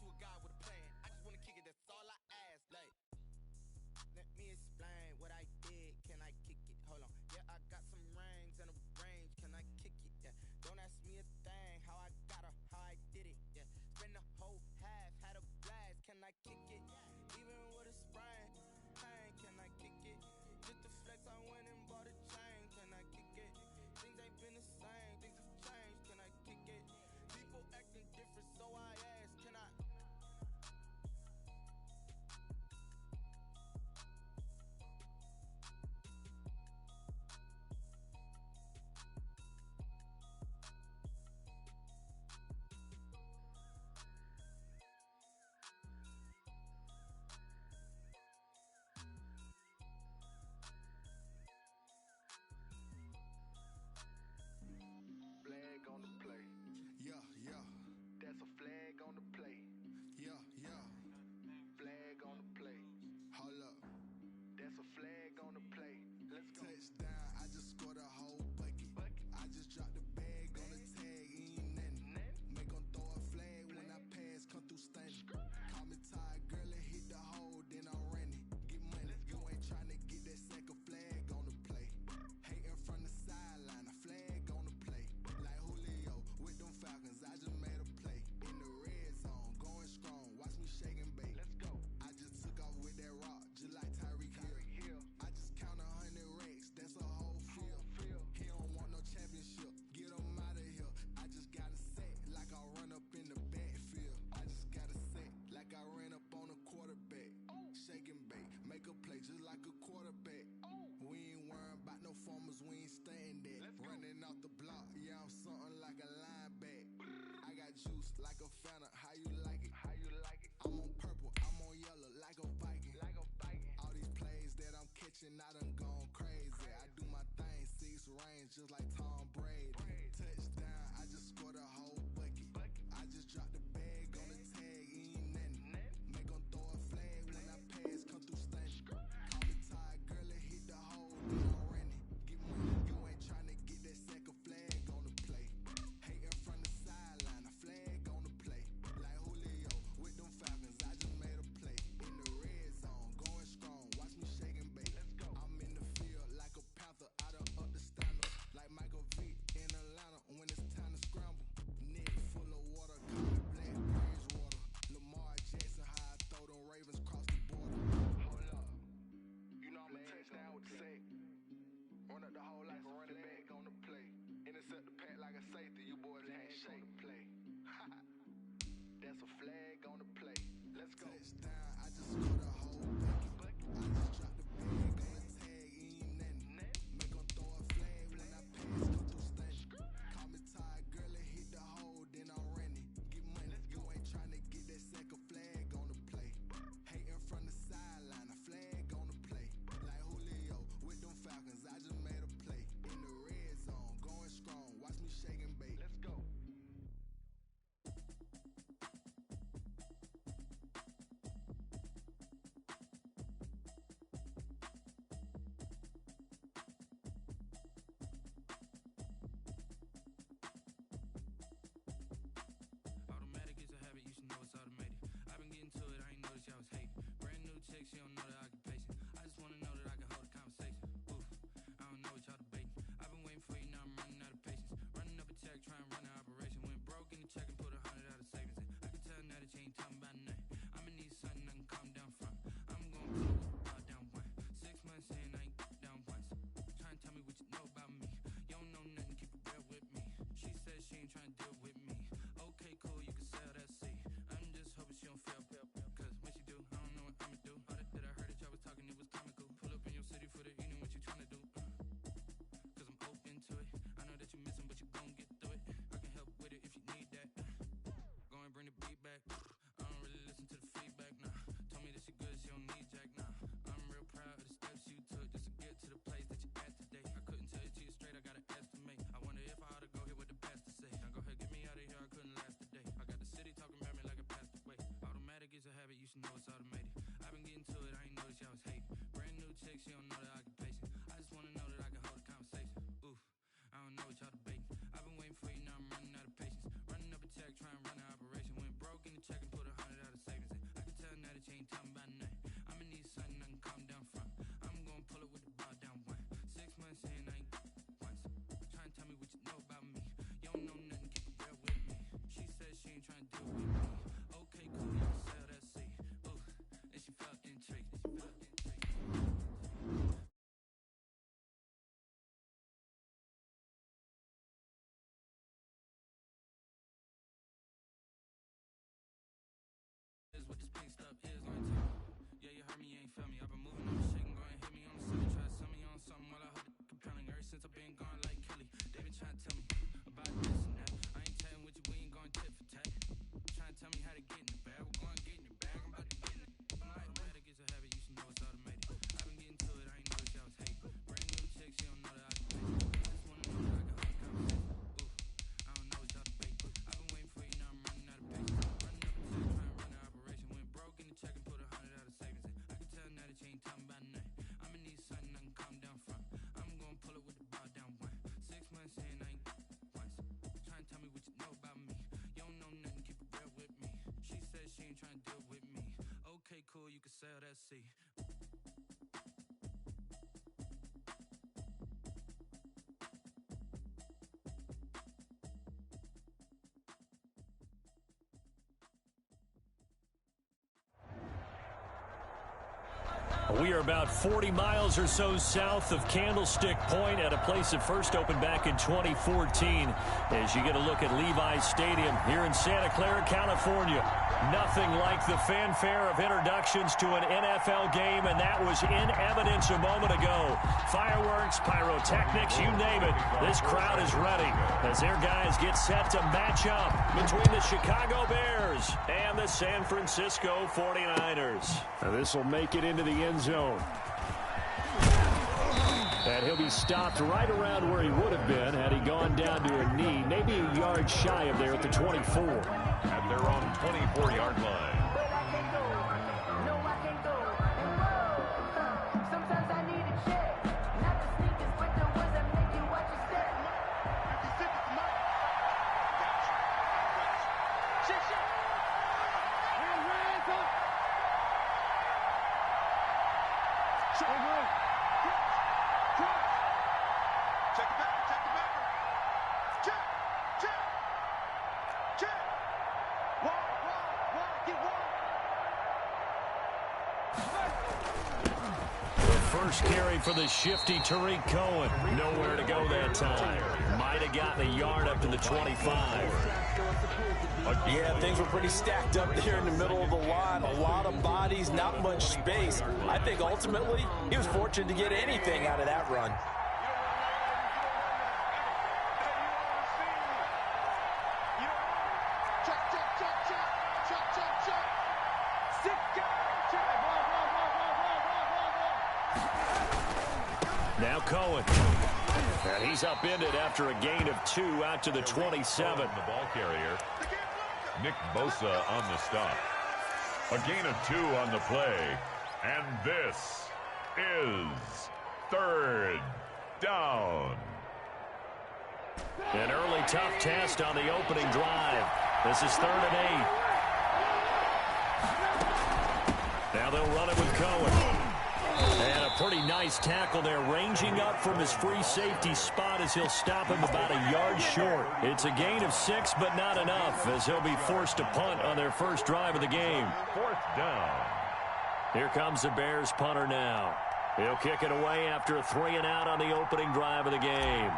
to a guy with a plan. I just wanna kick it, that's all I ask. Like, let me explain what I did. Can I kick it? Hold on. Yeah, I got some rings and a range. Can I kick it? Yeah. Don't ask me a thing. How I got her, how I did it. Yeah. Spend the whole half, had a blast. Can I kick it? Even with a sprain, pain. Can I kick it? Just to flex, I went and bought a chain. Can I kick it? Things ain't been the same. Things have changed. Can I kick it? People acting different, so I ask. Can I? Flag on the play. Yeah, yeah. That's a flag on the play. Yeah, yeah. Flag on the play. Hold up. That's a flag on the play. Let's go. Touchdown, I just scored a whole bucket. I just dropped the bag on the tag, ain't nothing. Make 'em throw a flag when I pass, come through stunning. Call me tired, girl, and hit the hole, then I'm running. Get money, you ain't tryna get that second flag on the play. Hating from the sideline, a flag on the play. Like Julio with them Falcons, I just made a play. In the red zone, going strong, watch me shake and bake. Let's go. I just took off with that rock, just like Tyreek Hill. I just count 100 racks, that's a whole field. He don't want no championship, get him out of here. I just got a set, like I run up in the backfield. I just got a set, like I ran up on a quarterback. Shake and bake, make a play just like a quarterback. We ain't worrying about no formers, we ain't staying there. Running off the block, yeah, I'm something like a lineback. I got juice like a Fanta, how you like it? How you like it? I'm on purple, I'm on yellow like a Viking. Like a Viking. All these plays that I'm catching, I done gone crazy. I do my thing, 6 range just like Tom Brady. Touchdown, I just scored a whole bucket. I just dropped the bag on the tag, ain't nothing. Make 'em throw a flag when I pass, come through stunning. Call me tired, girl, and hit the hole, then I'm running. Get money, you ain't tryna get that second flag on the play. Hating from the sideline, a flag on the play. Like Julio with them Falcons, I just made a play. In the red zone, going strong, watch me shake and bake. Let's go. I'm in the field like a panther, I done up the standard. Like Michael Vick in Atlanta when it's time to scramble. Neck full of water, call it Black Bridge water. Lamar Jackson, how I throw them Ravens cross the border. Hold up. You know I'm a touchdown with the sack. Run up the hole like a running back on the play. Intercept the pack like a safety. You boys can't shake the play. That's a flag on the play. Let's go. Touchdown, I just scored a whole bucket. I just dropped the bag on the tag, ain't nothing. Make 'em throw a flag when I pass, come through stunning. Call me tired, girl, and hit the hole, then I'm running. Get money, you ain't tryna get that second flag on the play. Hating from the sideline, a flag on the play. Like Julio with them Falcons, I just made a play. In the red zone, going strong, watch me shake and bake. Let's go. SLSC. We are about 40 miles or so south of Candlestick Point at a place that first opened back in 2014 as you get a look at Levi's Stadium here in Santa Clara, California. Nothing like the fanfare of introductions to an NFL game, and that was in evidence a moment ago. Fireworks, pyrotechnics, you name it. This crowd is ready as their guys get set to match up between the Chicago Bears and the San Francisco 49ers. Now this will make it into the end zone. And he'll be stopped right around where he would have been had he gone down to a knee, maybe a yard shy of there at the 24. At their own 24-yard line. First carry for the shifty Tariq Cohen. Nowhere to go that time. Might have gotten a yard up to the 25. Yeah, things were pretty stacked up there in the middle of the line. A lot of bodies, not much space. I think ultimately he was fortunate to get anything out of that run. Now Cohen. And he's upended after a gain of 2 out to the 27. The ball carrier, Nick Bosa on the stop. A gain of 2 on the play. And this is third down. An early tough test on the opening drive. This is 3rd and 8. Now they'll run it with Cohen. And a pretty nice tackle there, ranging up from his free safety spot as he'll stop him about a yard short. It's a gain of 6, but not enough, as he'll be forced to punt on their first drive of the game. 4th down. Here comes the Bears punter now. He'll kick it away after a 3 and out on the opening drive of the game.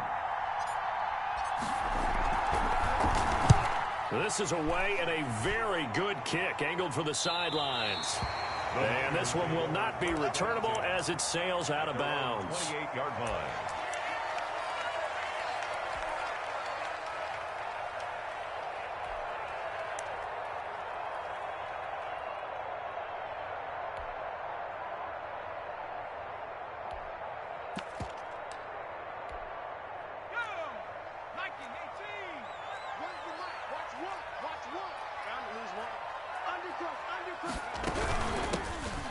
This is away and a very good kick, angled for the sidelines. And this one will not be returnable as it sails out of bounds. 28-yard line.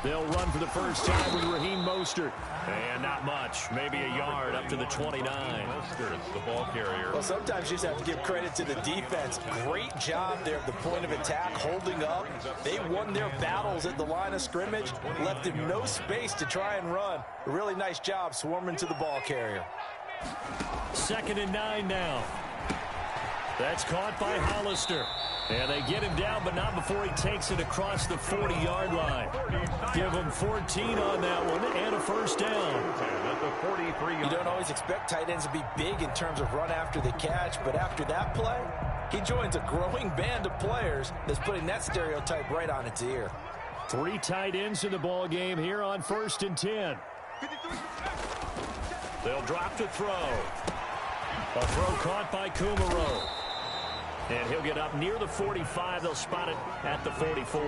They'll run for the first time with Raheem Mostert. And not much. Maybe a yard up to the 29. Mostert, the ball carrier. Well, sometimes you just have to give credit to the defense. Great job there at the point of attack, holding up. They won their battles at the line of scrimmage, left him no space to try and run. A really nice job swarming to the ball carrier. 2nd and 9 now. That's caught by Hollister. And they get him down, but not before he takes it across the 40-yard line. Give him 14 on that one and a first down. You don't always expect tight ends to be big in terms of run after the catch, but after that play, he joins a growing band of players that's putting that stereotype right on its ear. 3 tight ends in the ball game here on 1st and 10. They'll drop to throw. A throw caught by Kumaro. And he'll get up near the 45. They'll spot it at the 44.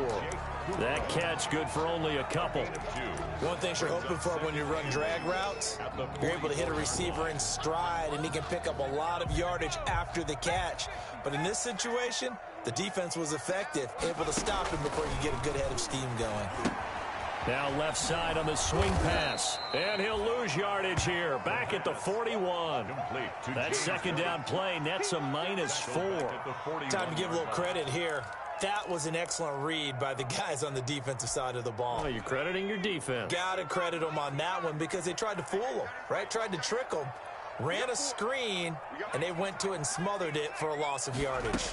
That catch good for only a couple. One thing you're hoping for when you run drag routes, you're able to hit a receiver in stride, and he can pick up a lot of yardage after the catch. But in this situation, the defense was effective, able to stop him before you get a good head of steam going. Now left side on the swing pass. And he'll lose yardage here. Back at the 41. That second down play nets a -4. Time to give a little credit here. That was an excellent read by the guys on the defensive side of the ball. Oh, you're crediting your defense. Got to credit them on that one because they tried to fool them, right? Tried to trick them, ran a screen, and they went to it and smothered it for a loss of yardage.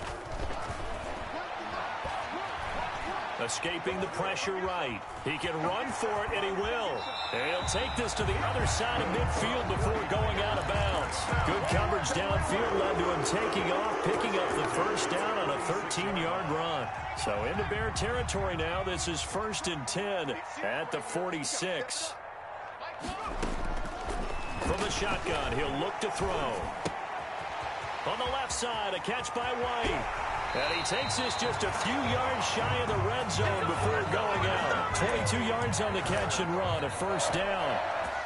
Escaping the pressure right. He can run for it, and he will. And he'll take this to the other side of midfield before going out of bounds. Good coverage downfield led to him taking off, picking up the first down on a 13-yard run. So into Bear territory now. This is 1st and 10 at the 46. From the shotgun, he'll look to throw. On the left side, a catch by White. And he takes this just a few yards shy of the red zone before going out. 22 yards on the catch and run, a first down.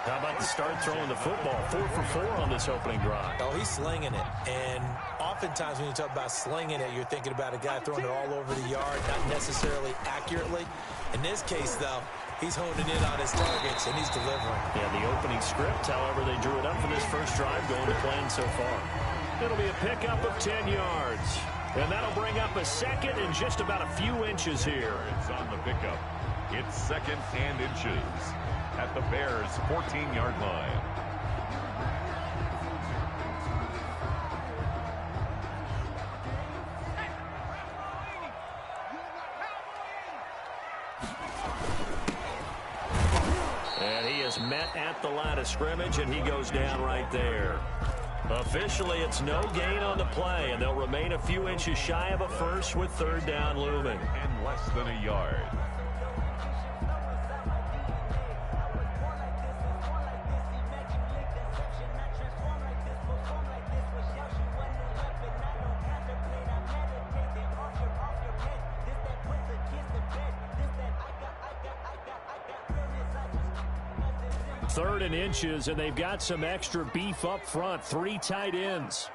How about the start throwing the football? 4 for 4 on this opening drive. Oh, he's slinging it. And oftentimes when you talk about slinging it, you're thinking about a guy throwing it all over the yard, not necessarily accurately. In this case, though, he's honing in on his targets, and he's delivering. Yeah, the opening script, however, they drew it up for this first drive going to plan so far. It'll be a pickup of 10 yards. And that'll bring up a second and just about a few inches here. It's on the pickup. It's 2nd and inches at the Bears' 14-yard line. And he is met at the line of scrimmage, and he goes down right there. Officially, it's no gain on the play, and they'll remain a few inches shy of a first with 3rd down looming. And less than a yard. Third and inches, and they've got some extra beef up front. 3 tight ends.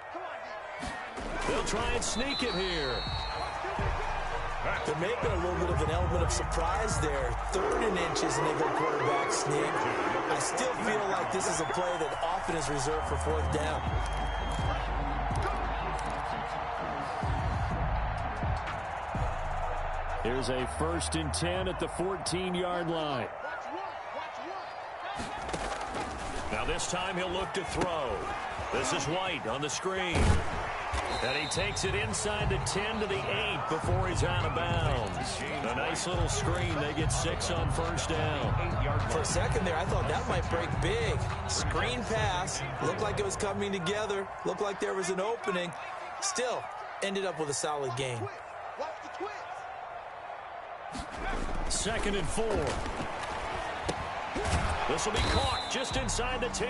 They'll try and sneak it here. There may have been a little bit of an element of surprise there. 3rd and inches, and they go quarterback sneak. I still feel like this is a play that often is reserved for 4th down. Here's a 1st and 10 at the 14-yard line. Now this time he'll look to throw. This is White on the screen. And he takes it inside the 10 to the 8 before he's out of bounds. A nice little screen. They get 6 on 1st down. For a second there, I thought that might break big. Screen pass. Looked like it was coming together. Looked like there was an opening. Still, ended up with a solid gain. 2nd and 4. This will be caught just inside the 10.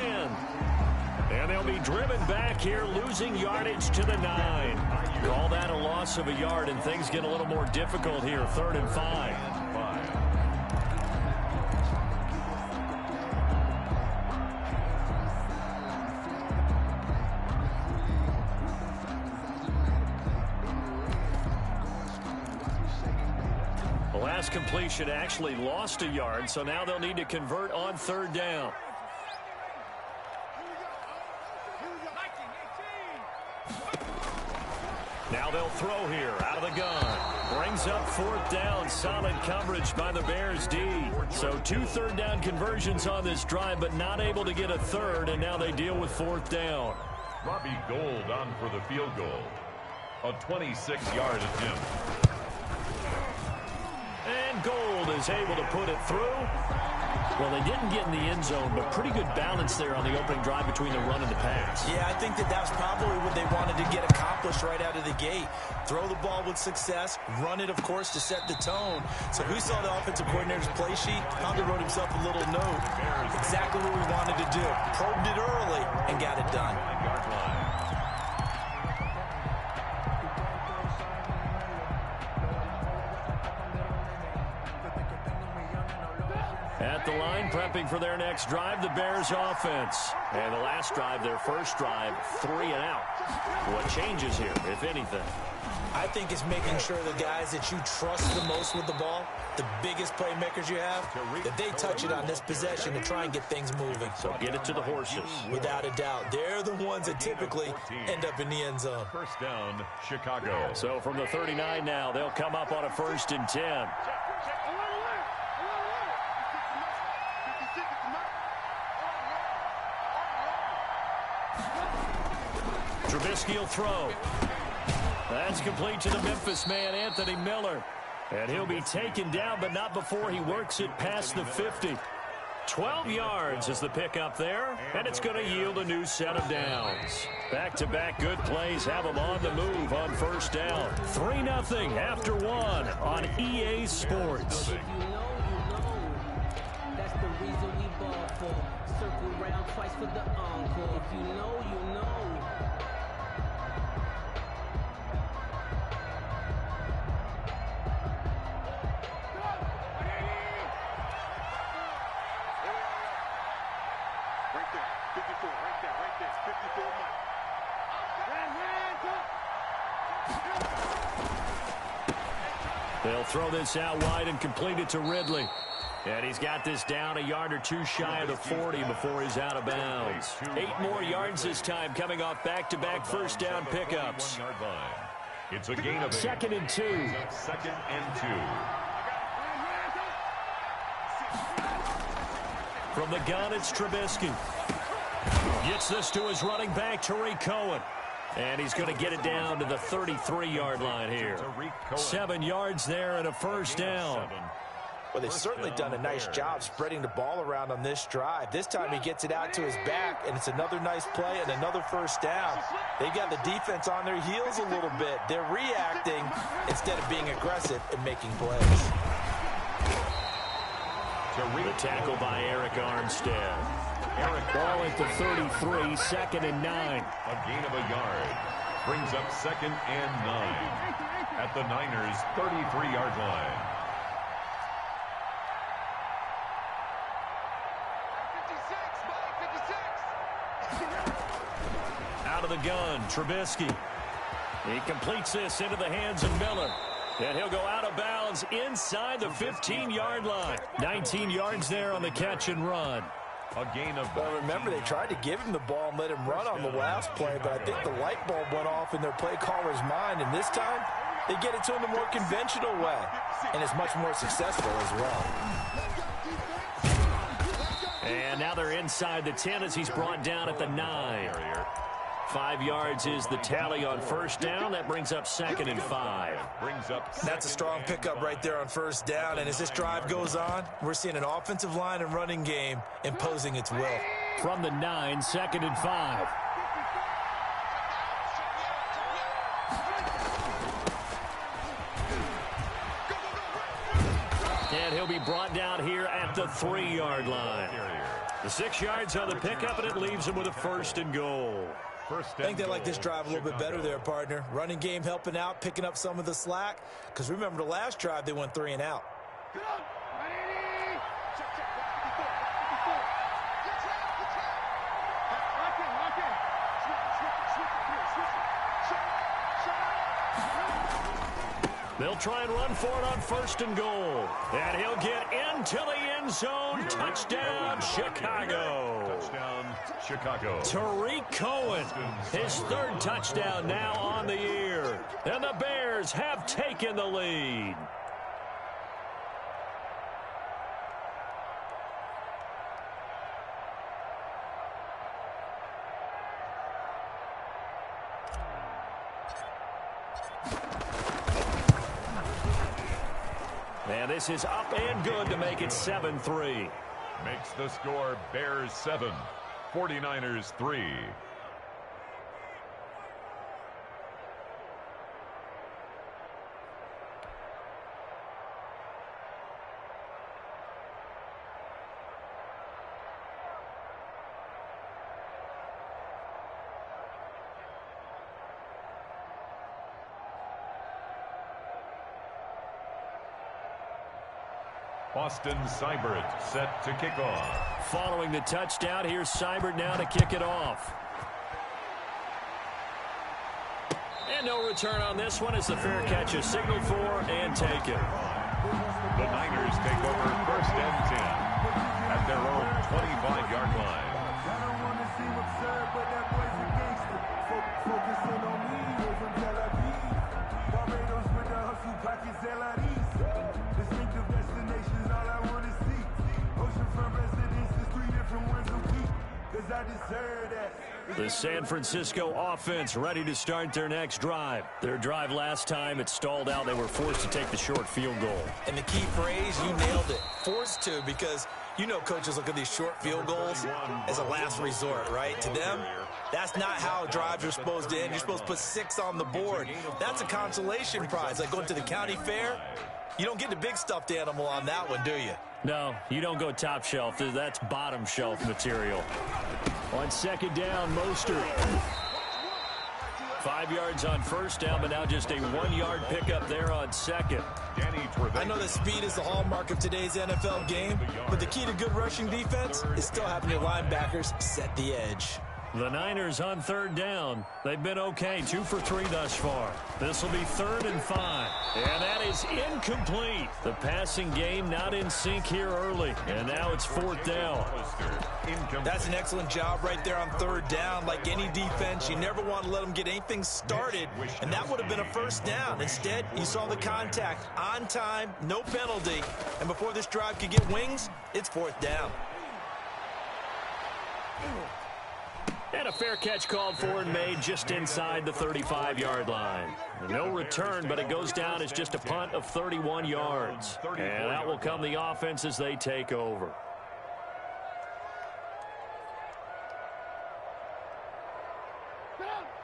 And they'll be driven back here, losing yardage to the 9. Call that a loss of a yard, and things get a little more difficult here. 3rd and 5. The last completion actually lost a yard, so now they'll need to convert on 3rd down. Now they'll throw here out of the gun. Brings up 4th down. Solid coverage by the Bears D. So 2 3rd down conversions on this drive, but not able to get a 3rd, and now they deal with 4th down. Robbie Gould on for the field goal. A 26-yard attempt. And Gould is able to put it through. Well, they didn't get in the end zone, but pretty good balance there on the opening drive between the run and the pass. Yeah, I think that was probably what they wanted to get accomplished right out of the gate. Throw the ball with success, run it, of course, to set the tone. So who saw the offensive coordinator's play sheet? Probably wrote himself a little note. Exactly what we wanted to do. Probed it early and got it done. At at the line, prepping for their next drive, the Bears offense. And the last drive, their first drive, 3 and out. What changes here, if anything? I think it's making sure the guys that you trust the most with the ball, the biggest playmakers you have, that they touch it on this possession to try and get things moving. So get it to the horses. Without a doubt. They're the ones that typically end up in the end zone. First down, Chicago. So from the 39 now, they'll come up on a 1st and 10. Trubisky will throw. That's complete to the Memphis man, Anthony Miller. And he'll be taken down, but not before he works it past the 50. 12 yards is the pickup there, and it's going to yield a new set of downs. Back-to-back good plays have them on the move on 1st down. 3-0 after 1 on EA Sports. If you know. That's the reason we ball for. Circle round twice for the encore. If you know, you know. They'll throw this out wide and complete it to Ridley. And he's got this down a yard or two shy of the 40 before he's out of bounds. 8 more yards this time coming off back-to-back first down pickups. It's a gain of 8. 2nd and 2. 2nd and 2. From the gun, it's Trubisky. Gets this to his running back, Tariq Cohen. And he's going to get it down to the 33-yard line here. 7 yards there and a first down. Well, they've certainly done a nice job spreading the ball around on this drive. This time he gets it out to his back, and it's another nice play and another first down. They've got the defense on their heels a little bit. They're reacting instead of being aggressive and making plays. The tackle by Eric Armstead. Ball at the 33, 2nd and 9. A gain of a yard. Brings up 2nd and 9. At the Niners' 33-yard line. Out of the gun, Trubisky. He completes this into the hands of Miller. And he'll go out of bounds inside the 15-yard line. 19 yards there on the catch and run. A gain of... Well, remember, they tried to give him the ball and let him run on the last play, but I think the light bulb went off in their play caller's mind, and this time they get it to him the more conventional way, and it's much more successful as well. And now they're inside the 10 as he's brought down at the 9. 5 yards is the tally on first down. That brings up 2nd and 5. That's a strong pickup right there on first down. And as this drive goes on, we're seeing an offensive line and running game imposing its will. From the 9, 2nd and 5. And he'll be brought down here at the 3-yard line. The 6 yards on the pickup, and it leaves him with a 1st and goal. I think they like this drive a little bit better there, partner. Running game helping out, picking up some of the slack. Because remember, the last drive, they went 3 and out. They'll try and run for it on 1st and goal. And he'll get into the end zone. Touchdown, Chicago. Touchdown, Chicago. Tariq Cohen, his 3rd touchdown now on the year. And the Bears have taken the lead. And this is up and good to make it 7-3. Makes the score Bears 7, 49ers 3. Austin Seibert set to kick off. Following the touchdown, here's Seibert now to kick it off. And no return on this one as the fair catch is signaled for and taken. The Niners take over 1st and 10 at their own 25-yard line. I don't want to seem absurd, but that boy's a gangster. Focusing on me, we're from Tel Aviv. Barbados with the hustle pockets, LIDs. Distinctive destinations, all I want to see. Oceanfront residences, 3 different ones a week. Cause I deserve that. The San Francisco offense ready to start their next drive. Their drive last time, it stalled out. They were forced to take the short field goal. And the key phrase, you nailed it. Forced to, because you know coaches look at these short field goals as a last resort, right? To them, that's not how drives are supposed to end. You're supposed to put 6 on the board. That's a consolation prize. Like going to the county fair, you don't get the big stuffed animal on that one, do you? No, you don't go top shelf. That's bottom shelf material. On 2nd down, Mostert. 5 yards on 1st down, but now just a 1-yard pickup there on 2nd. I know that speed is the hallmark of today's NFL game, but the key to good rushing defense is still having your linebackers set the edge. The Niners on 3rd down. They've been okay, 2 for 3 thus far. This will be 3rd and 5. And that is incomplete. The passing game not in sync here early. And now it's 4th down. That's an excellent job right there on 3rd down. Like any defense, you never want to let them get anything started. And that would have been a 1st down. Instead, you saw the contact on time, no penalty. And before this drive could get wings, it's 4th down. And a fair catch called for and made just inside the 35-yard line. No return, but it goes down as just a punt of 31 yards. And that will come the offense as they take over.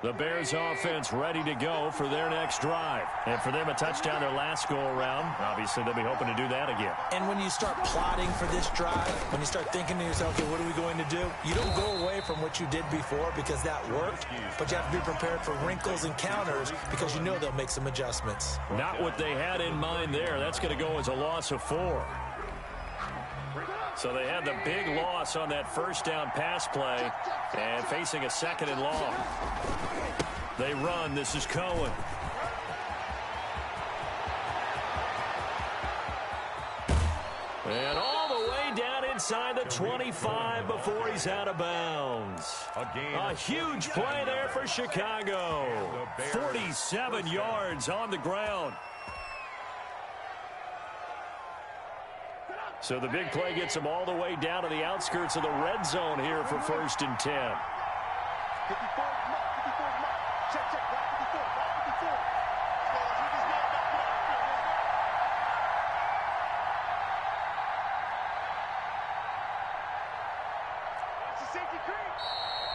The Bears offense ready to go for their next drive. And for them, a touchdown their last go-around. Obviously, they'll be hoping to do that again. And when you start plotting for this drive, when you start thinking to yourself, okay, what are we going to do? You don't go away from what you did before because that worked, but you have to be prepared for wrinkles and counters because you know they'll make some adjustments. Not what they had in mind there. That's going to go as a loss of 4. So they had the big loss on that 1st down pass play and facing a 2nd and long. They run. This is Cohen. And all the way down inside the 25 before he's out of bounds. A huge play there for Chicago. 47 yards on the ground. So the big play gets them all the way down to the outskirts of the red zone here for 1st and 10.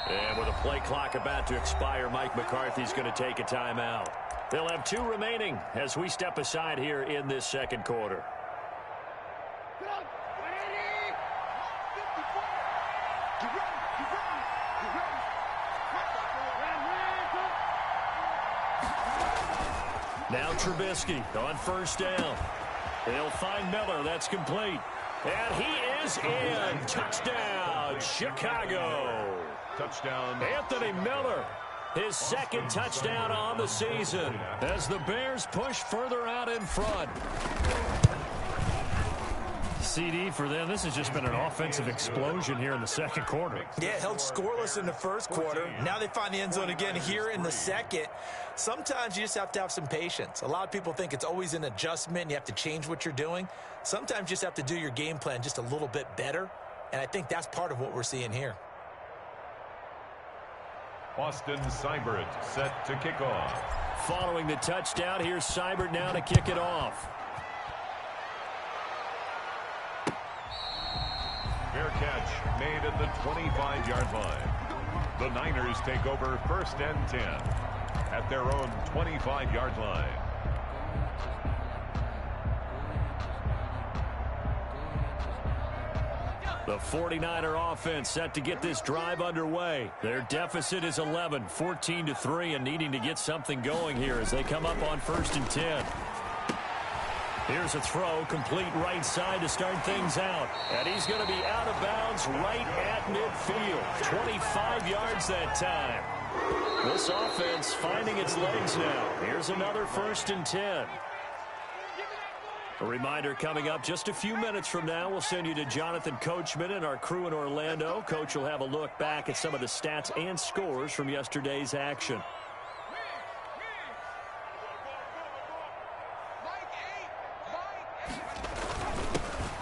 And with a play clock about to expire, Mike McCarthy's going to take a timeout. They'll have 2 remaining as we step aside here in this 2nd quarter. Now Trubisky on 1st down. They'll find Miller. That's complete. And he is in. Touchdown, Chicago. Touchdown. Anthony Miller, his 2nd touchdown on the season as the Bears push further out in front. CD for them. This has just been an offensive explosion here in the 2nd quarter. Yeah, held scoreless in the 1st quarter. Now they find the end zone again here in the 2nd. Sometimes you just have to have some patience. A lot of people think it's always an adjustment and you have to change what you're doing. Sometimes you just have to do your game plan just a little bit better, and I think that's part of what we're seeing here. Austin Seibert set to kick off. Following the touchdown, here's Seibert now to kick it off. Fair catch made at the 25-yard line. The Niners take over 1st and 10 at their own 25-yard line. The 49er offense set to get this drive underway. Their deficit is 11, 14-3, and needing to get something going here as they come up on 1st and 10. Here's a throw, complete right side to start things out. And he's going to be out of bounds right at midfield. 25 yards that time. This offense finding its legs now. Here's another 1st and 10. A reminder coming up just a few minutes from now, we'll send you to Jonathan Coachman and our crew in Orlando. Coach will have a look back at some of the stats and scores from yesterday's action.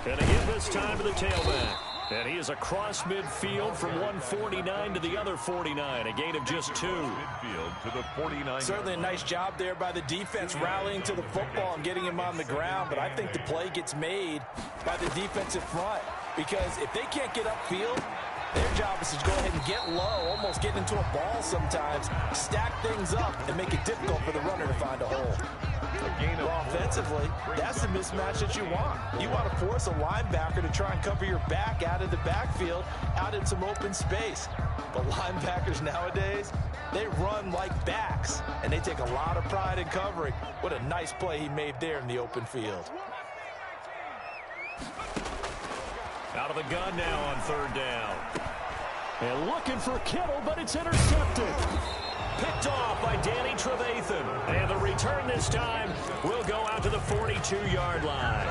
And a hit this time to the tailback. And he is across midfield from 149 to the other 49. A gain of just 2. Midfield to the 49. Certainly a nice job there by the defense rallying to the football and getting him on the ground. But I think the play gets made by the defensive front. Because if they can't get upfield, their job is to go ahead and get low, almost get into a ball sometimes, stack things up, and make it difficult for the runner to find a hole. Well, offensively, that's the mismatch that you want. You want to force a linebacker to try and cover your back out of the backfield, out in some open space. But linebackers nowadays, they run like backs, and they take a lot of pride in covering. What a nice play he made there in the open field. Out of the gun now on 3rd down. And looking for Kittle, but it's intercepted. Picked off by Danny Trevathan. And the return this time will go out to the 42-yard line.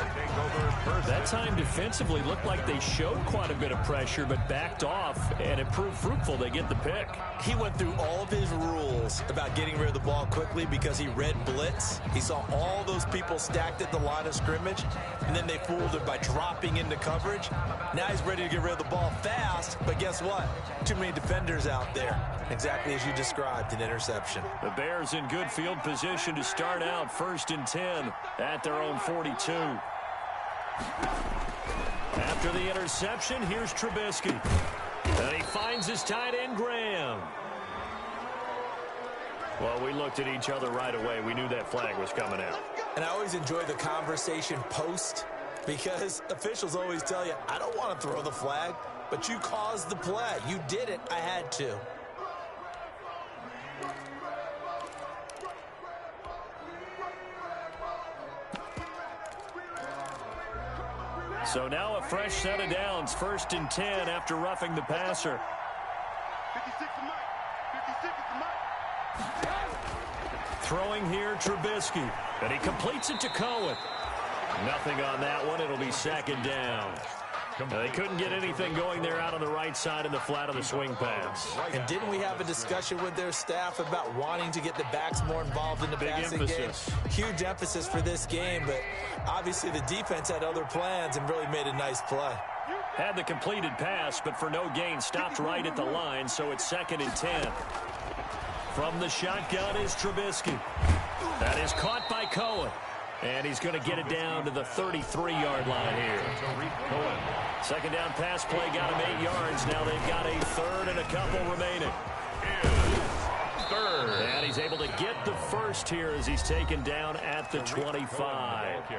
That time defensively looked like they showed quite a bit of pressure, but backed off, and it proved fruitful. They get the pick. He went through all of his rules about getting rid of the ball quickly because he read blitz. He saw all those people stacked at the line of scrimmage, and then they fooled him by dropping into coverage. Now he's ready to get rid of the ball fast, but guess what? Too many defenders out there. Exactly as you described, an interception. The Bears in good field position to start out 1st and 10 at their own 42. After the interception, here's Trubisky. And he finds his tight end, Graham. Well, we looked at each other right away. We knew that flag was coming out. And I always enjoy the conversation post because officials always tell you, I don't want to throw the flag, but you caused the play. You did it. I had to. So now a fresh set of downs, 1st and 10 after roughing the passer. 56 to Mike. 56 to Mike. Throwing here, Trubisky. And he completes it to Cohen. Nothing on that one. It'll be 2nd down. They couldn't get anything going there out on the right side in the flat of the swing pass. And didn't we have a discussion with their staff about wanting to get the backs more involved in the passing game? Huge emphasis for this game, but obviously the defense had other plans and really made a nice play. Had the completed pass, but for no gain, stopped right at the line, so it's 2nd and 10. From the shotgun is Trubisky. That is caught by Cohen. And he's going to get it down to the 33-yard line here. 2nd down pass play got him 8 yards. Now they've got a 3rd and a couple remaining. 3rd. And he's able to get the 1st here as he's taken down at the 25.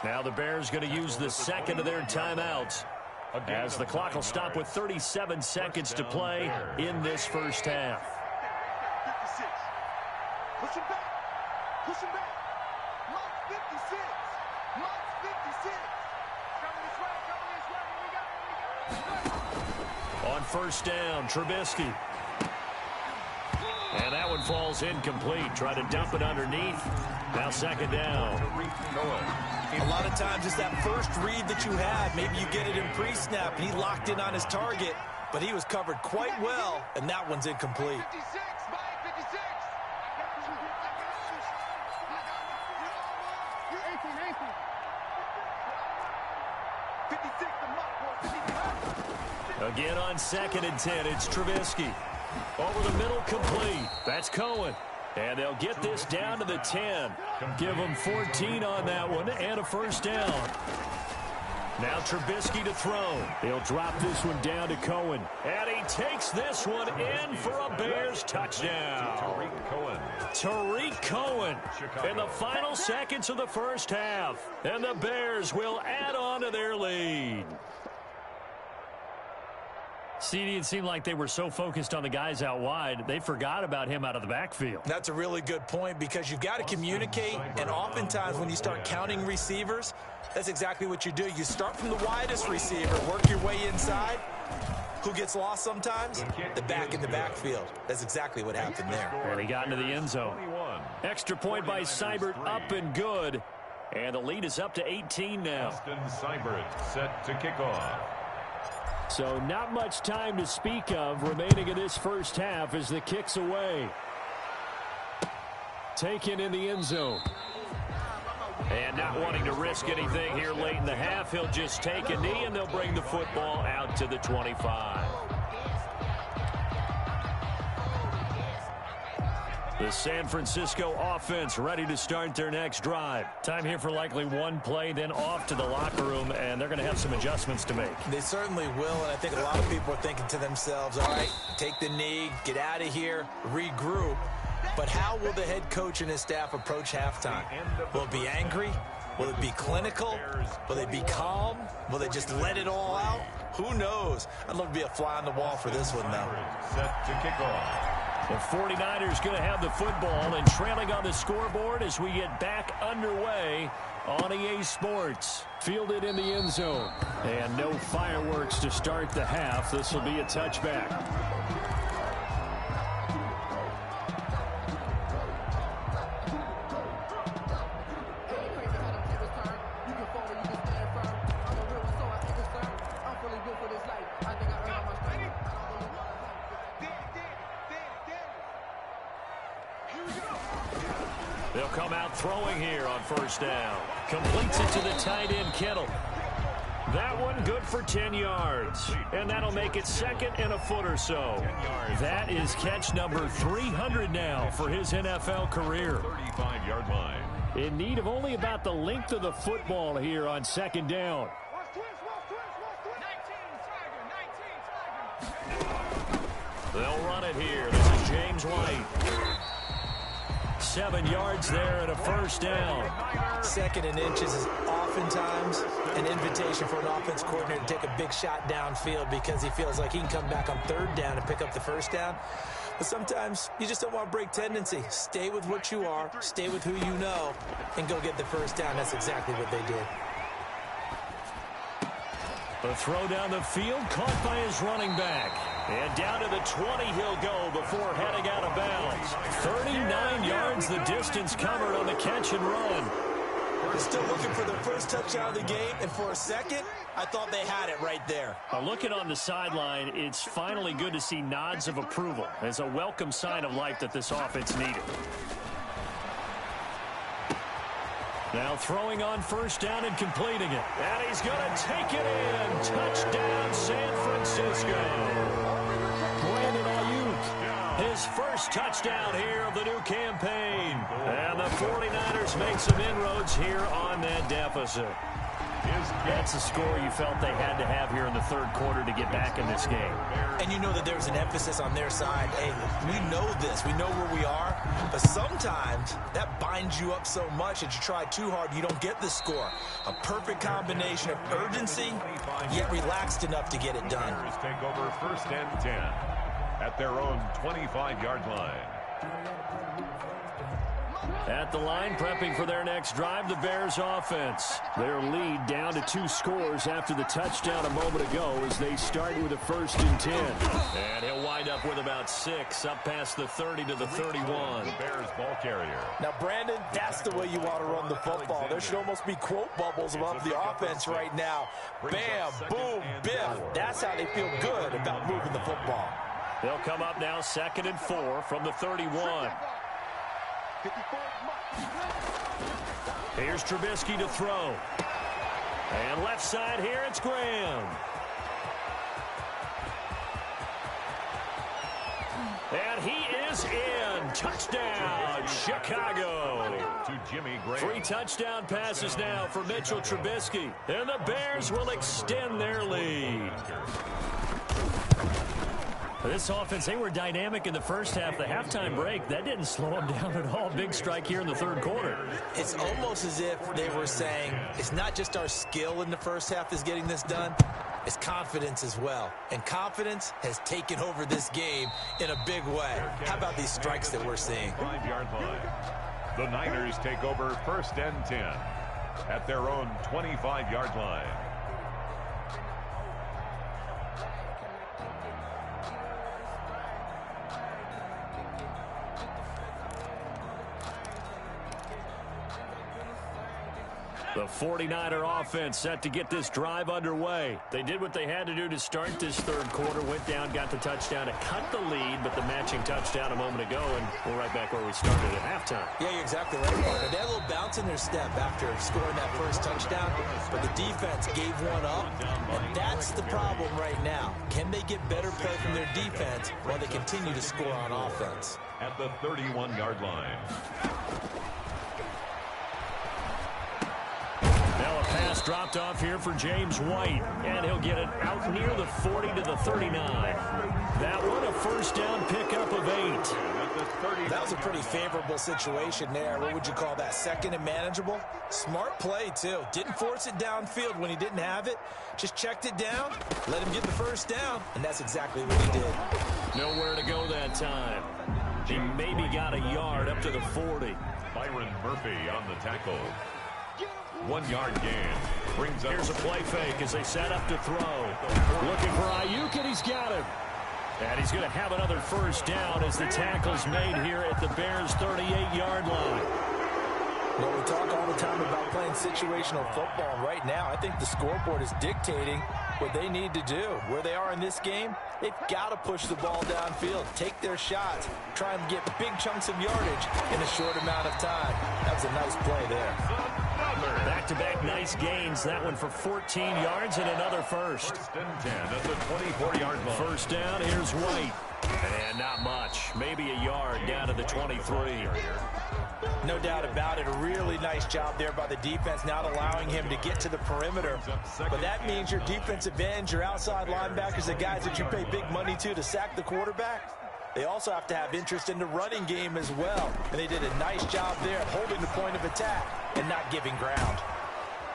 Now the Bears going to use the 2nd of their timeouts as the clock will stop with 37 seconds to play in this first half. 56. Push him back. Push him back. Mike 56. Mike 56. Coming this way. We got it. On 1st down, Trubisky. And that one falls incomplete. Try to dump it underneath. Now 2nd down. A lot of times it's that first read that you have. Maybe you get it in pre-snap, and he locked in on his target, but he was covered quite well, and that one's incomplete. 56. Mike 56. 56 to Mike. Again on 2nd and 10, it's Trubisky. Over the middle, complete. That's Cohen. And they'll get this down to the 10. Give them 14 on that one and a 1st down. Now Trubisky to throw. He'll drop this one down to Cohen. And he takes this one in for a Bears touchdown. Tariq Cohen in the final seconds of the first half. And the Bears will add on to their lead. CD, it seemed like they were so focused on the guys out wide, they forgot about him out of the backfield. That's a really good point because you've got to communicate, and oftentimes when you start counting receivers, that's exactly what you do. You start from the widest receiver, work your way inside. Who gets lost sometimes? The back in the backfield. That's exactly what happened there. And he got into the end zone. Extra point by Seibert, up and good. And the lead is up to 18 now. Austin Seibert set to kick off. So not much time to speak of remaining in this first half as the kick's away. Taken in the end zone. And not wanting to risk anything here late in the half, he'll just take a knee and they'll bring the football out to the 25. The San Francisco offense ready to start their next drive. Time here for likely one play, then off to the locker room, and they're going to have some adjustments to make. They certainly will, and I think a lot of people are thinking to themselves, all right, take the knee, get out of here, regroup. But how will the head coach and his staff approach halftime? Will it be angry? Will it be clinical? Will they be calm? Will they just let it all out? Who knows? I'd love to be a fly on the wall for this one, though. Set to kick off. The 49ers going to have the football and trailing on the scoreboard as we get back underway on EA Sports. Fielded in the end zone. And no fireworks to start the half. This will be a touchback. They'll come out throwing here on first down. Completes it to the tight end, Kittle. That one good for 10 yards. And that'll make it second and a foot or so. That is catch number 300 now for his NFL career. 35-yard line. In need of only about the length of the football here on second down. They'll run it here. This is James White. 7 yards there and a first down. Second and inches is oftentimes an invitation for an offense coordinator to take a big shot downfield because he feels like he can come back on third down and pick up the first down. But sometimes you just don't want to break tendency. Stay with what you are, stay with who you know, and go get the first down. That's exactly what they did. The throw down the field, caught by his running back. And down to the 20 he'll go before heading out of bounds. 39 yards the distance covered on the catch and run. They're still looking for their first touchdown of the game, and for a second, I thought they had it right there. Looking on the sideline, it's finally good to see nods of approval as a welcome sign of life that this offense needed. Now throwing on first down and completing it. And he's going to take it in. Touchdown, San Francisco. Brandon Ayuk, his first touchdown here of the new campaign. And the 49ers make some inroads here on that deficit. That's a score you felt they had to have here in the third quarter to get back in this game. And you know that there's an emphasis on their side. Hey, we know this. We know where we are. But sometimes that binds you up so much that you try too hard, you don't get the score. A perfect combination of urgency, yet relaxed enough to get it done. Take over first and 10 at their own 25-yard line. At the line, prepping for their next drive, the Bears offense. Their lead down to 2 scores after the touchdown a moment ago as they start with a first and 10. And he'll wind up with about 6, up past the 30 to the 31. Bears ball carrier. Now, Brandon, that's the way you want to run the football. There should almost be quote bubbles above the offense right now. Bam, boom, biff. That's how they feel good about moving the football. They'll come up now 2nd and 4 from the 31. Here's Trubisky to throw. And left side here, it's Graham. And he is in. Touchdown, Chicago. To Jimmy Graham. 3 touchdown passes now for Mitchell Trubisky. And the Bears will extend their lead. This offense, they were dynamic in the first half. The halftime break, that didn't slow them down at all. Big strike here in the third quarter. It's almost as if they were saying, it's not just our skill in the first half is getting this done. is confidence as well. And confidence has taken over this game in a big way. How about these strikes that we're seeing? 5-yard line. The Niners take over 1st and 10 at their own 25-yard line. The 49er offense set to get this drive underway. They did what they had to do to start this third quarter, went down, got the touchdown to cut the lead, but the matching touchdown a moment ago, and we're right back where we started at halftime. Yeah, you're exactly right, partner. They had a little bounce in their step after scoring that first touchdown, but the defense gave one up, and that's the problem right now. Can they get better play from their defense while they continue to score on offense? At the 31-yard line. Now a pass dropped off here for James White, and he'll get it out near the 40 to the 39. That one, a first down pickup of 8. That was a pretty favorable situation there. What would you call that? Second and manageable? Smart play, too. Didn't force it downfield when he didn't have it. Just checked it down, let him get the first down, and that's exactly what he did. Nowhere to go that time. He maybe got a yard up to the 40. Byron Murphy on the tackle. 1-yard gain. Brings up. Here's a play fake as they set up to throw. Looking for Ayuk, and he's got him. And he's going to have another first down as the tackle's made here at the Bears' 38-yard line. Well, we talk all the time about playing situational football. Right now, I think the scoreboard is dictating what they need to do. Where they are in this game, they've got to push the ball downfield, take their shots, try and get big chunks of yardage in a short amount of time. That was a nice play there. Back-to-back nice gains. That one for 14 yards and another first. 1st and 10 at the 24-yard line. First down, here's White. And not much. Maybe a yard down to the 23. No doubt about it. A really nice job there by the defense, not allowing him to get to the perimeter. But that means your defensive ends, your outside linebackers, the guys that you pay big money to sack the quarterback, they also have to have interest in the running game as well. And they did a nice job there of holding the point of attack and not giving ground.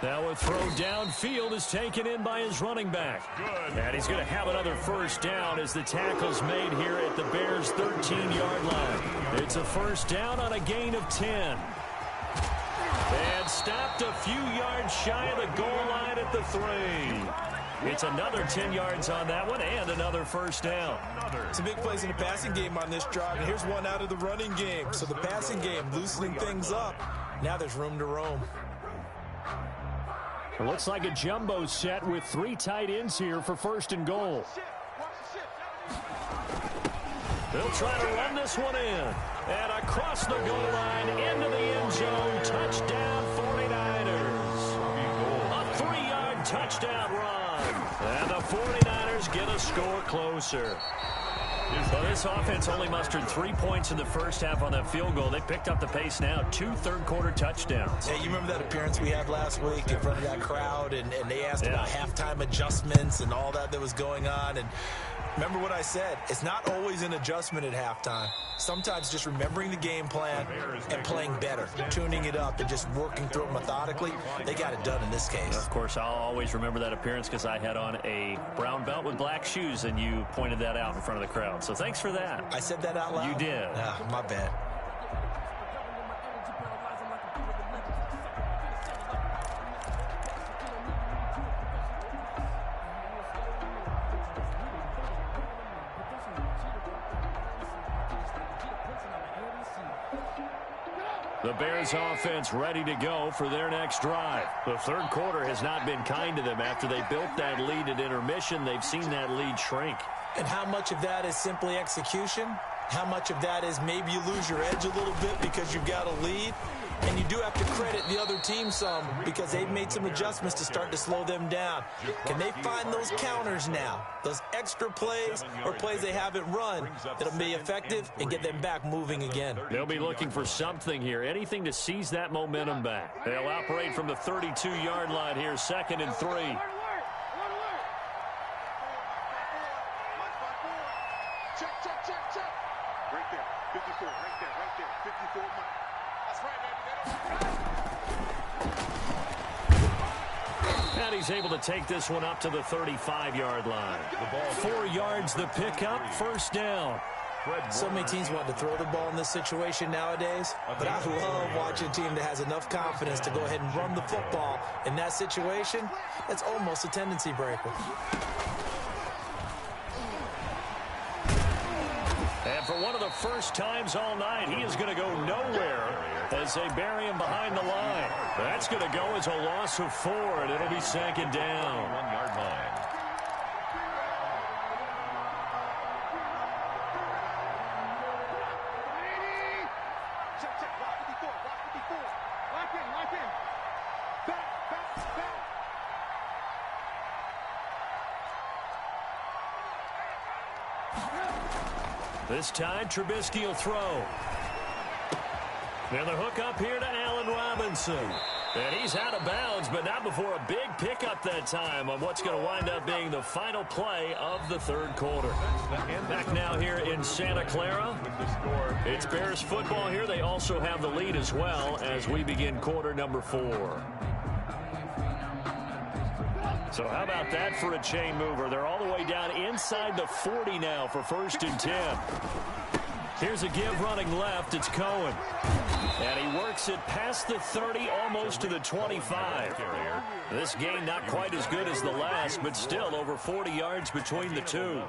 Now a throw downfield is taken in by his running back. Good. And he's going to have another first down as the tackle's made here at the Bears' 13-yard line. It's a first down on a gain of 10. And stopped a few yards shy of the goal line at the 3. It's another 10 yards on that one and another first down. Some big plays in the passing game on this drive, and here's one out of the running game. So the passing game loosening things up. Now there's room to roam. It looks like a jumbo set with 3 tight ends here for 1st and goal. They'll try to run this one in. And across the goal line, into the end zone, touchdown 49ers. A 3-yard touchdown run. And the 49ers get a score closer. So this offense only mustered 3 points in the first half on that field goal. They picked up the pace now, 2 third-quarter touchdowns. Hey, you remember that appearance we had last week in front of that crowd, and they asked about halftime adjustments and all that was going on, and remember what I said, it's not always an adjustment at halftime. Sometimes just remembering the game plan and playing better, tuning it up and just working through it methodically. They got it done in this case. Of course, I'll always remember that appearance because I had on a brown belt with black shoes, and you pointed that out in front of the crowd. So thanks for that. I said that out loud? You did. My bad. The Bears offense ready to go for their next drive. The third quarter has not been kind to them. After they built that lead at intermission, they've seen that lead shrink. And how much of that is simply execution? How much of that is maybe you lose your edge a little bit because you've got a lead? And you do have to credit the other team some because they've made some adjustments to start to slow them down. Can they find those counters now, those extra plays or plays they haven't run that'll be effective and get them back moving again? They'll be looking for something here, anything to seize that momentum back. They'll operate from the 32-yard line here, 2nd and 3. Right there, 54, right there, 54. That's right, baby. And And he's able to take this one up to the 35-yard line. 4 yards the pickup, first down. So many teams want to throw the ball in this situation nowadays, but I love watching a team that has enough confidence to go ahead and run the football. In that situation, it's almost a tendency breaker. And for one of the first times all night, he is going to go nowhere as they bury him behind the line. That's going to go as a loss of 4, and it'll be second down. 1-yard line. This time, Trubisky will throw. And the hook up here to Allen Robinson. And he's out of bounds, but not before a big pickup that time on what's going to wind up being the final play of the third quarter. Back now here in Santa Clara. It's Bears football here. They also have the lead as well as we begin quarter number 4. So how about that for a chain mover? They're all the way down inside the 40 now for 1st and 10. Here's a give running left. It's Cohen. And he works it past the 30, almost to the 25. This game not quite as good as the last, but still over 40 yards between the two.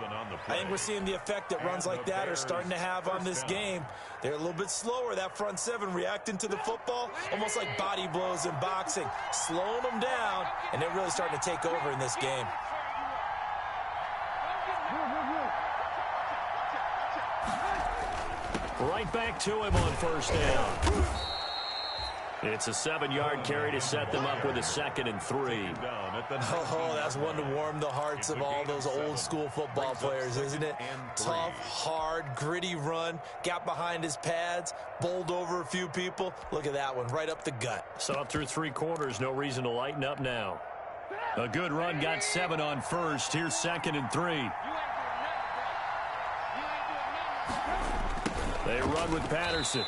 I think we're seeing the effect that runs like that are starting to have on this game. They're a little bit slower, that front 7, reacting to the football, almost like body blows in boxing, slowing them down, and they're really starting to take over in this game. Right back to him on first down. It's a 7-yard carry to set them up with a 2nd and 3. Oh, that's one to warm the hearts of all those old school football players, isn't it? Tough, hard, gritty run, got behind his pads, bowled over a few people. Look at that one, right up the gut. So through 3 quarters, no reason to lighten up now. A good run, got 7 on first. Here's 2nd and 3. They run with Patterson.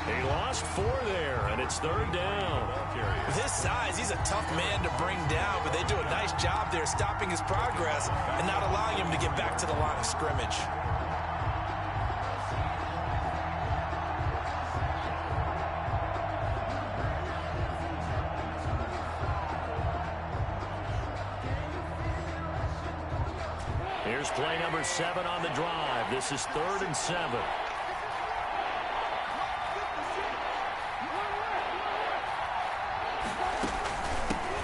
He lost 4 there, and it's 3rd down. With his size, he's a tough man to bring down, but they do a nice job there stopping his progress and not allowing him to get back to the line of scrimmage. Here's play number 7 on the drive. This is 3rd and 7.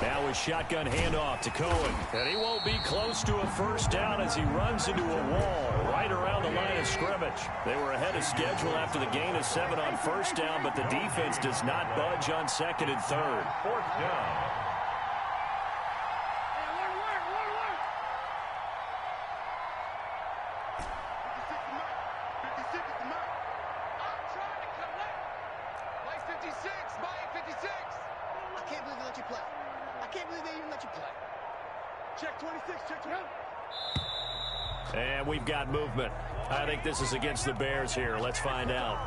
Now a shotgun handoff to Cohen. And he won't be close to a first down as he runs into a wall right around the line of scrimmage. They were ahead of schedule after the gain of 7 on first down, but the defense does not budge on 2nd and 3rd. 4th down. And we've got movement. I think this is against the Bears here. Let's find out.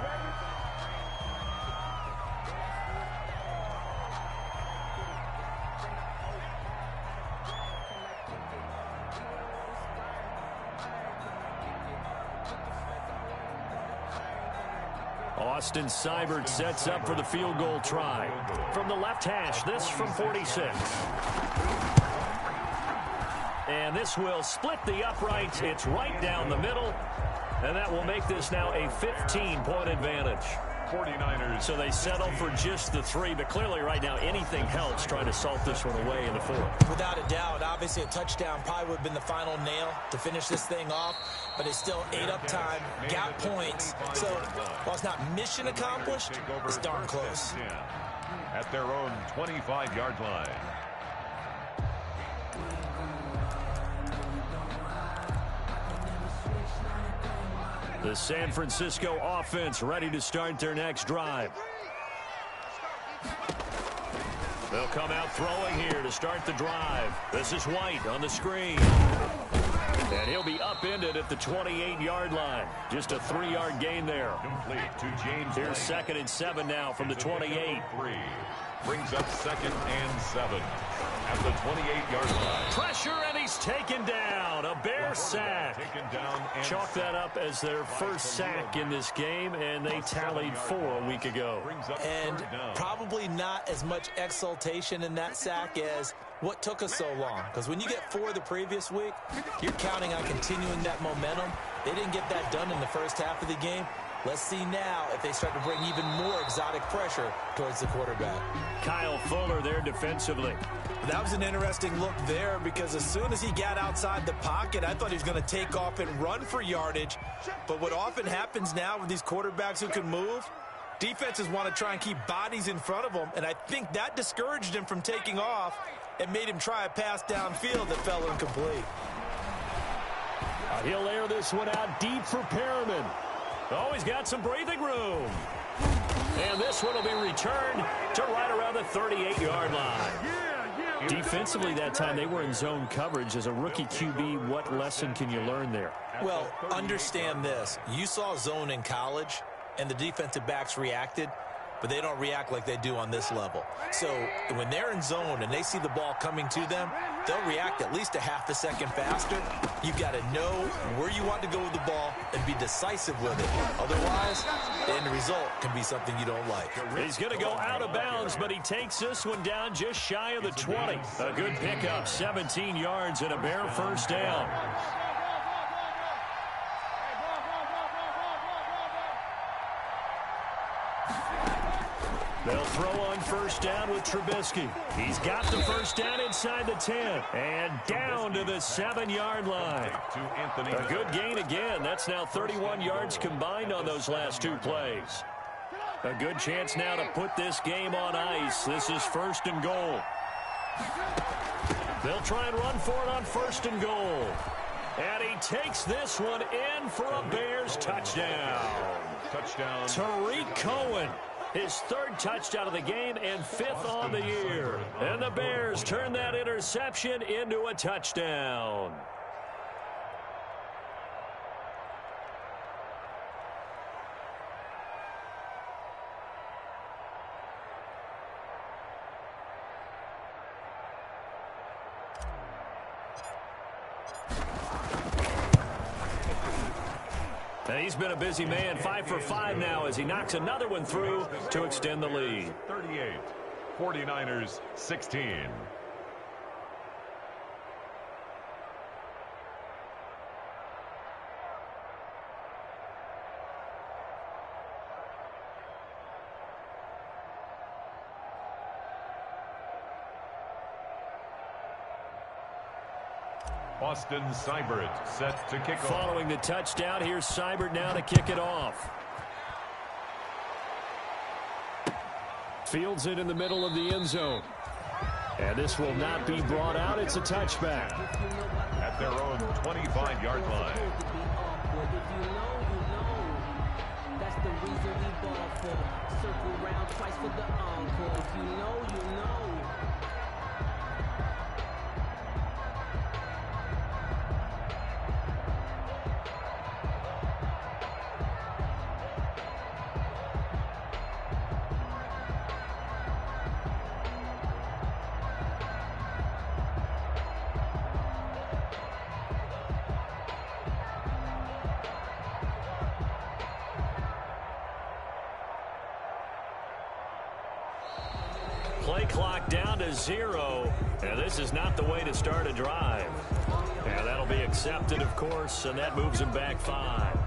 Austin Seibert sets up for the field goal try. From the left hash, this from 46. And this will split the uprights. It's right down the middle. And that will make this now a 15-point advantage. 49ers. So they settle for just the 3, but clearly right now anything helps trying to salt this one away in the 4th. Without a doubt, obviously a touchdown probably would have been the final nail to finish this thing off, but it's still 8 up time, got points. So while it's not mission accomplished, it's darn close. At their own 25-yard line. The San Francisco offense ready to start their next drive. They'll come out throwing here to start the drive. This is White on the screen. And he'll be upended at the 28-yard line. Just a 3-yard gain there. Complete to James. Here's 2nd and 7 now from the 28. Brings up 2nd and 7 at the 28-yard line. Pressure, and he's taken down. A Bear sack. Chalk that up as their first sack in this game, and they tallied 4 a week ago. And probably not as much exultation in that sack as what took us so long. Because when you get 4 the previous week, you're counting on continuing that momentum. They didn't get that done in the first half of the game. Let's see now if they start to bring even more exotic pressure towards the quarterback. Kyle Fuller there defensively. That was an interesting look there because as soon as he got outside the pocket, I thought he was going to take off and run for yardage. But what often happens now with these quarterbacks who can move, defenses want to try and keep bodies in front of them, and I think that discouraged him from taking off and made him try a pass downfield that fell incomplete. He'll air this one out deep for Perriman. Oh, he's got some breathing room. And this one will be returned to right around the 38-yard line. Defensively that time, they were in zone coverage. As a rookie QB, what lesson can you learn there? Well, understand this. You saw zone in college, and the defensive backs reacted, but they don't react like they do on this level. So when they're in zone and they see the ball coming to them, they'll react at least a half a second faster. You've got to know where you want to go with the ball and be decisive with it. Otherwise, the end result can be something you don't like. He's going to go out of bounds, but he takes this one down just shy of the 20. A good pickup, 17 yards and a Bear first down. They'll throw on first down with Trubisky. He's got the first down inside the 10. And down to the 7-yard line. A good gain again. That's now 31 yards combined on those last 2 plays. A good chance now to put this game on ice. This is 1st and goal. They'll try and run for it on 1st and goal. And he takes this one in for a Bears touchdown. Tariq Cohen. His 3rd touchdown of the game and 5th on the year. And the Bears turn that interception into a touchdown. And he's been a busy man, 5 for 5 now as he knocks another one through to extend the lead. 38, 49ers 16. Austin Seibert set to kick off. Following the touchdown, here's Seibert now to kick it off. Fields it in the middle of the end zone. And this will not be brought out. It's a touchback. At their own 25-yard line. That's the reason we ball for. Circle round twice for the encore. If you know, you know. Play clock down to 0, and this is not the way to start a drive. And that'll be accepted, of course, and that moves him back 5.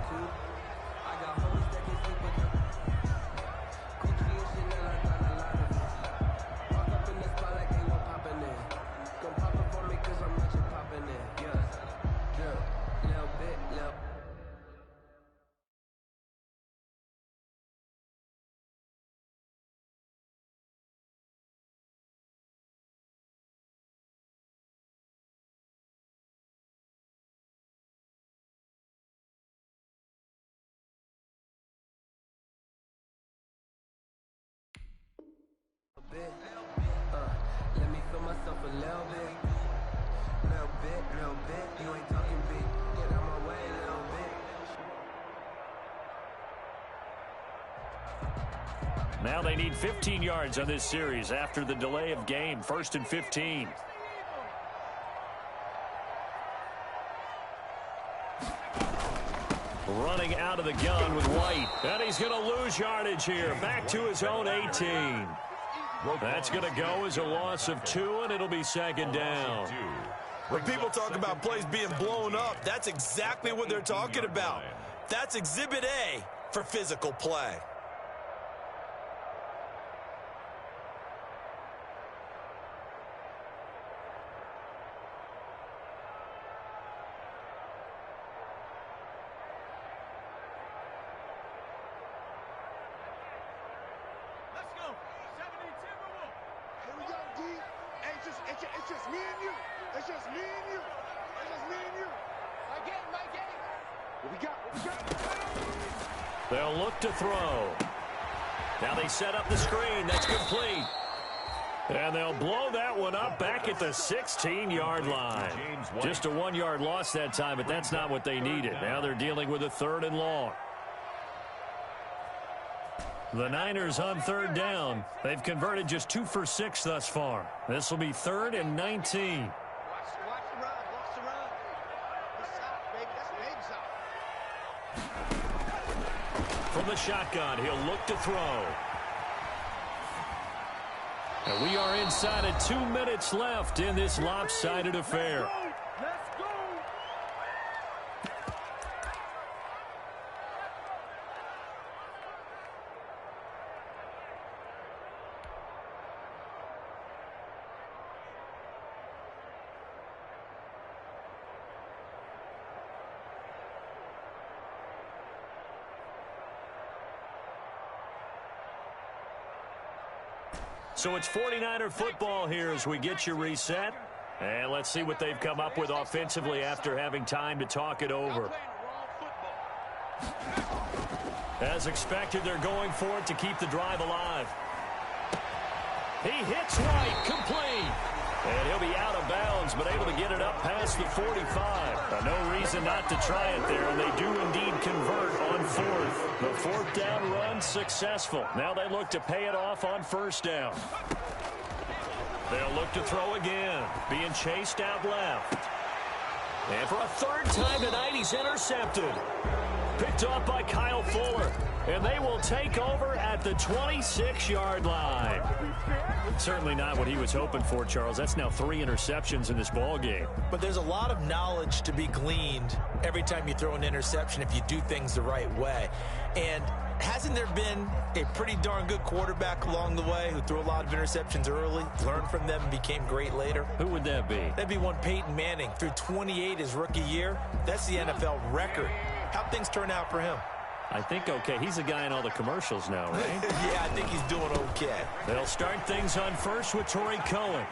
Let me feel myself a little bit. You ain't talking big Now they need 15 yards on this series after the delay of game. 1st and 15. Running out of the gun with White. And he's going to lose yardage here. Back to his own 18. That's going to go as a loss of 2, and it'll be 2nd down. When people talk about plays being blown up, that's exactly what they're talking about. That's Exhibit A for physical play. It's just me and you. It's just me and you. It's just me and you. My game. What we got? They'll look to throw. Now they set up the screen. That's complete. And they'll blow that one up back at the 16-yard line. Just a 1-yard loss that time, but that's not what they needed. Now they're dealing with a 3rd and long. The Niners on 3rd down. They've converted just 2 for 6 thus far. This will be 3rd and 19. Watch the run. That's out, baby. That's big shot. From the shotgun, he'll look to throw. And we are inside of 2 minutes left in this lopsided affair. Let's go. So it's 49er football here as we get you reset. And let's see what they've come up with offensively after having time to talk it over. As expected, they're going for it to keep the drive alive. He hits White, complete. And he'll be out of bounds, but able to get it up past the 45. No reason not to try it there, and they do indeed convert on 4th. The 4th down run successful. Now they look to pay it off on 1st down. They'll look to throw again, being chased out left. And for a 3rd time tonight, he's intercepted. Picked off by Kyle Fuller. And they will take over at the 26-yard line. Certainly not what he was hoping for, Charles. That's now 3 interceptions in this ball game. But there's a lot of knowledge to be gleaned every time you throw an interception if you do things the right way. And hasn't there been a pretty darn good quarterback along the way who threw a lot of interceptions early, learned from them, and became great later? Who would that be? That'd be one Peyton Manning. Threw 28 his rookie year. That's the NFL record. How'd things turn out for him? I think okay. He's a guy in all the commercials now, right? Yeah, I think he's doing okay. They'll start things on 1st with Torrey Cohen.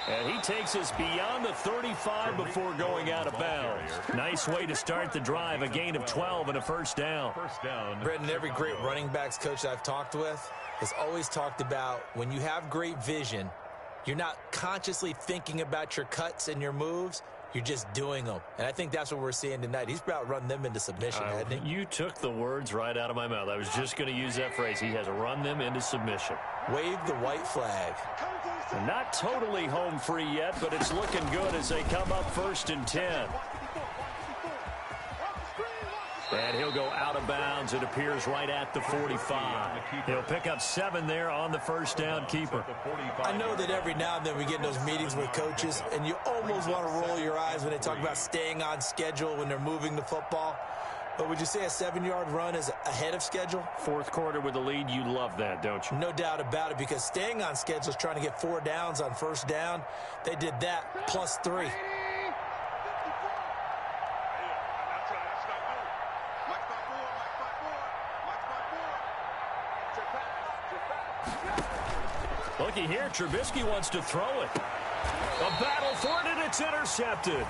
And he takes us beyond the 35 before going out of bounds. Nice way to start the drive. A gain of 12 and a 1st down. Brendan, every great running backs coach I've talked with has always talked about when you have great vision, you're not consciously thinking about your cuts and your moves. You're just doing them. And I think that's what we're seeing tonight. He's about run them into submission, hasn't he? You took the words right out of my mouth. I was just going to use that phrase. He has run them into submission. Wave the white flag. Not totally home free yet, but it's looking good as they come up 1st and 10. And he'll go out of bounds. It appears right at the 45. He'll pick up 7 there on the 1st down keeper. I know that every now and then we get in those meetings with coaches, and you almost want to roll your eyes when they talk about staying on schedule when they're moving the football. But would you say a 7-yard run is ahead of schedule? 4th quarter with the lead, you love that, don't you? No doubt about it, because staying on schedule is trying to get 4 downs on 1st down. They did that plus 3. Looky here, Trubisky wants to throw it. A battle for it, and it's intercepted.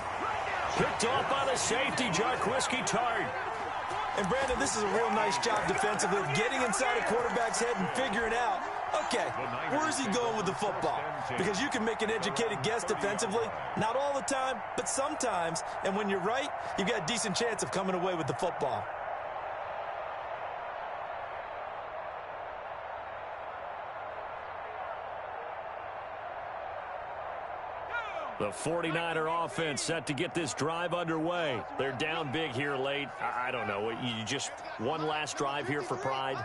Picked off by the safety, Jarquiski Tart. And Brandon, this is a real nice job defensively of getting inside a quarterback's head and figuring out, okay, where's he going with the football? Because you can make an educated guess defensively, not all the time, but sometimes. And when you're right, you've got a decent chance of coming away with the football. The 49er offense set to get this drive underway. They're down big here late. I don't know. You just one last drive here for pride?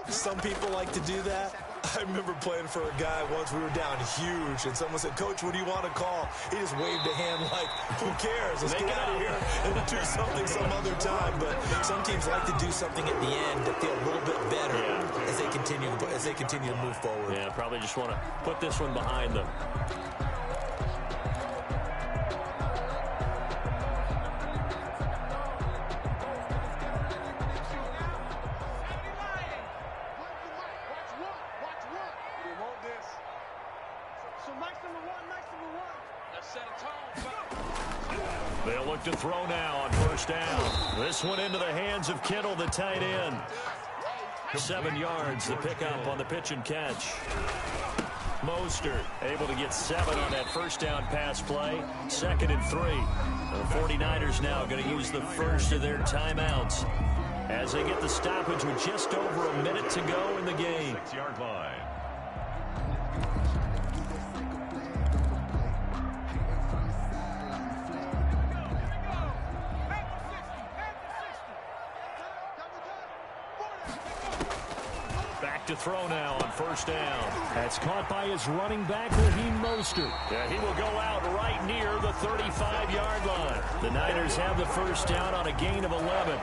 Some people like to do that. I remember playing for a guy once. We were down huge, and someone said, "Coach, what do you want to call?" He just waved a hand like, who cares? Let's get out of here and do something some other time. But some teams like to do something at the end to feel a little bit better as they continue to move forward. Yeah, probably just want to put this one behind them. They'll look to throw now on first down. This one into the hands of Kittle, the tight end. 7 yards, the pickup on the pitch and catch. Mostert able to get 7 on that first down pass play. 2nd and 3. The 49ers now going to use the first of their timeouts as they get the stoppage with just over a minute to go in the game. 6-yard line. To throw now on first down. That's caught by his running back, Raheem Mostert. Yeah, he will go out right near the 35-yard line. The Niners have the first down on a gain of 11.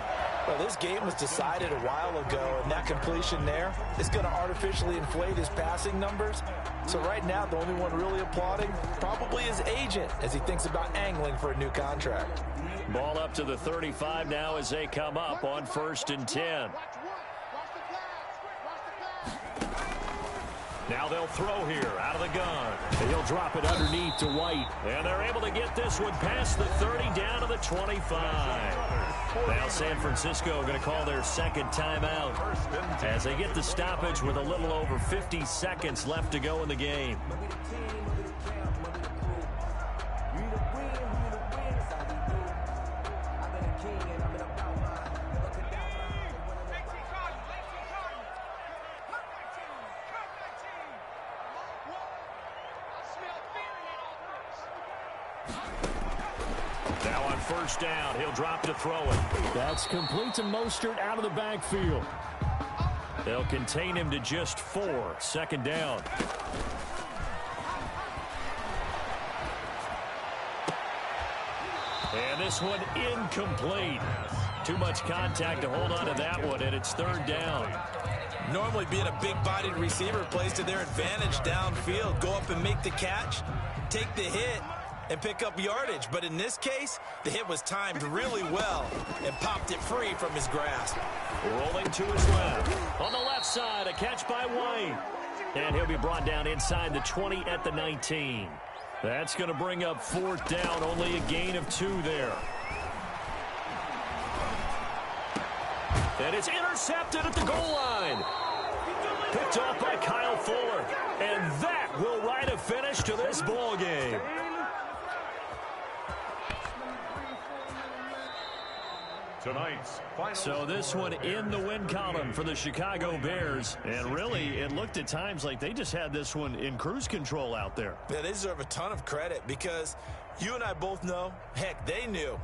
Well, this game was decided a while ago, and that completion there is going to artificially inflate his passing numbers. So right now, the only one really applauding probably his agent as he thinks about angling for a new contract. Ball up to the 35 now as they come up on 1st and 10. Now they'll throw here out of the gun. And he'll drop it underneath to White. And they're able to get this one past the 30 down to the 25. Now San Francisco going to call their 2nd timeout as they get the stoppage with a little over 50 seconds left to go in the game. Now on first down, he'll drop to throw it. That's complete to Mostert out of the backfield. They'll contain him to just 4. 2nd down. And this one incomplete. Too much contact to hold on to that one, and it's 3rd down. Normally being a big-bodied receiver plays to their advantage downfield. Go up and make the catch, take the hit, and pick up yardage. But in this case, the hit was timed really well and popped it free from his grasp. Rolling to his left. On the left side, a catch by White. And he'll be brought down inside the 20 at the 19. That's going to bring up 4th down, only a gain of 2 there. And it's intercepted at the goal line. Picked off by Kyle Fuller. And that will write a finish to this ball game. So this one in the win column for the Chicago Bears. And really, it looked at times like they just had this one in cruise control out there. Yeah, they deserve a ton of credit because you and I both know, heck, they knew